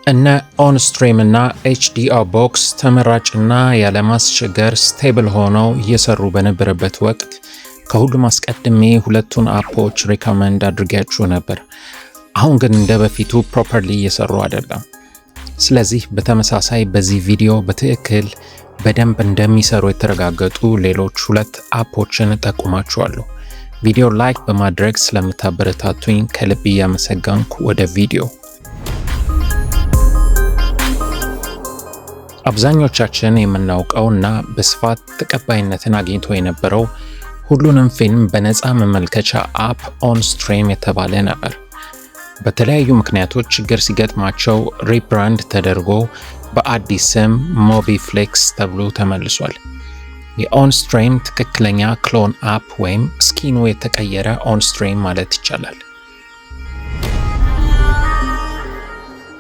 እነ ኦንስትሪም እና ኤችዲአር ቦክስ ተመራጭና ያለማስቸገር ስቴብል ሆነው እየሰሩ በነበረበት ወቅት ከሁሉም አስቀድሜ ሁለቱን አፖች ሪኮመንድ አድርጌያችሁ ነበር። አሁን ግን እንደ በፊቱ ፕሮፐርሊ እየሰሩ አይደለም። ስለዚህ በተመሳሳይ በዚህ ቪዲዮ በትክክል በደንብ እንደሚሰሩ የተረጋገጡ ሌሎች ሁለት አፖችን እጠቁማችኋለሁ። ቪዲዮ ላይክ በማድረግ ስለምታበረታቱኝ ከልብ እያመሰገንኩ ወደ ቪዲዮ። አብዛኞቻችን የምናውቀው እና በስፋት ተቀባይነትን አግኝቶ የነበረው ሁሉንም ፊልም በነፃ መመልከቻ አፕ ኦንስትሪም የተባለ ነበር። በተለያዩ ምክንያቶች ችግር ሲገጥማቸው ሪብራንድ ተደርጎ በአዲስ ስም ሞቢፍሊክስ ተብሎ ተመልሷል። የኦንስትሪም ትክክለኛ ክሎን አፕ ወይም ስኪኑ የተቀየረ ኦንስትሪም ማለት ይቻላል።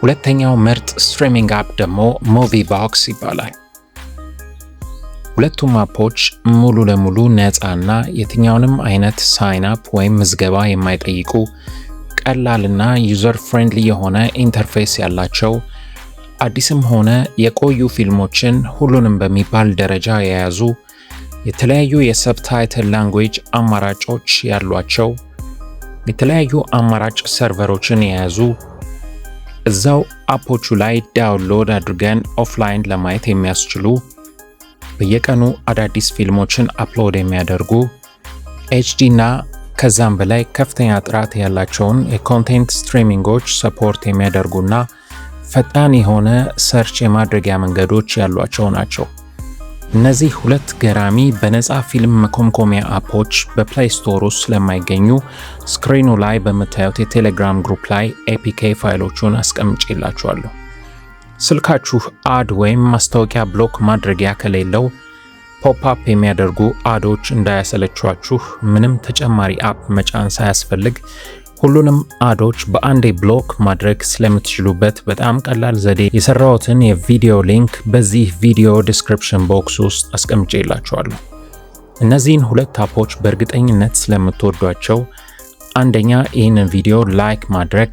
ሁለተኛው ምርጥ ስትሪሚንግ አፕ ደግሞ ሙቪቦክስ ይባላል። ሁለቱም አፖች ሙሉ ለሙሉ ነፃና የትኛውንም አይነት ሳይን አፕ ወይም ምዝገባ የማይጠይቁ ቀላልና ዩዘር ፍሬንድሊ የሆነ ኢንተርፌስ ያላቸው፣ አዲስም ሆነ የቆዩ ፊልሞችን ሁሉንም በሚባል ደረጃ የያዙ፣ የተለያዩ የሰብታይትል ላንጉዌጅ አማራጮች ያሏቸው፣ የተለያዩ አማራጭ ሰርቨሮችን የያዙ፣ እዛው አፖቹ ላይ ዳውንሎድ አድርገን ኦፍላይን ለማየት የሚያስችሉ፣ በየቀኑ አዳዲስ ፊልሞችን አፕሎድ የሚያደርጉ፣ ኤችዲ እና ከዛም በላይ ከፍተኛ ጥራት ያላቸውን የኮንቴንት ስትሪሚንጎች ሰፖርት የሚያደርጉና ፈጣን የሆነ ሰርች የማድረጊያ መንገዶች ያሏቸው ናቸው። እነዚህ ሁለት ገራሚ በነፃ ፊልም መኮምኮሚያ አፖች በፕሌይ ስቶር ውስጥ ስለማይገኙ ስክሪኑ ላይ በምታዩት የቴሌግራም ግሩፕ ላይ ኤፒኬ ፋይሎቹን አስቀምጬላችኋለሁ። ስልካችሁ አድ ወይም ማስታወቂያ ብሎክ ማድረጊያ ከሌለው ፖፕአፕ የሚያደርጉ አዶች እንዳያሰለቿችሁ ምንም ተጨማሪ አፕ መጫን ሳያስፈልግ ሁሉንም አዶች በአንዴ ብሎክ ማድረግ ስለምትችሉበት በጣም ቀላል ዘዴ የሰራሁትን የቪዲዮ ሊንክ በዚህ ቪዲዮ ዲስክሪፕሽን ቦክስ ውስጥ አስቀምጬላችኋለሁ። እነዚህን ሁለት አፖች በእርግጠኝነት ስለምትወዷቸው አንደኛ ይህንን ቪዲዮ ላይክ ማድረግ፣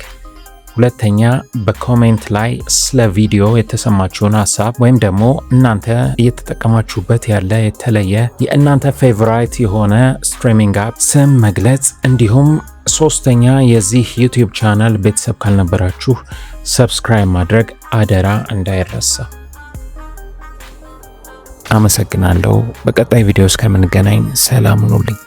ሁለተኛ በኮሜንት ላይ ስለ ቪዲዮ የተሰማችሁን ሀሳብ ወይም ደግሞ እናንተ እየተጠቀማችሁበት ያለ የተለየ የእናንተ ፌቨራይት የሆነ ስትሪሚንግ አፕ ስም መግለጽ፣ እንዲሁም ሶስተኛ የዚህ ዩቲዩብ ቻናል ቤተሰብ ካልነበራችሁ ሰብስክራይብ ማድረግ አደራ እንዳይረሳ። አመሰግናለሁ። በቀጣይ ቪዲዮ እስከምንገናኝ ሰላም ሁኑልኝ።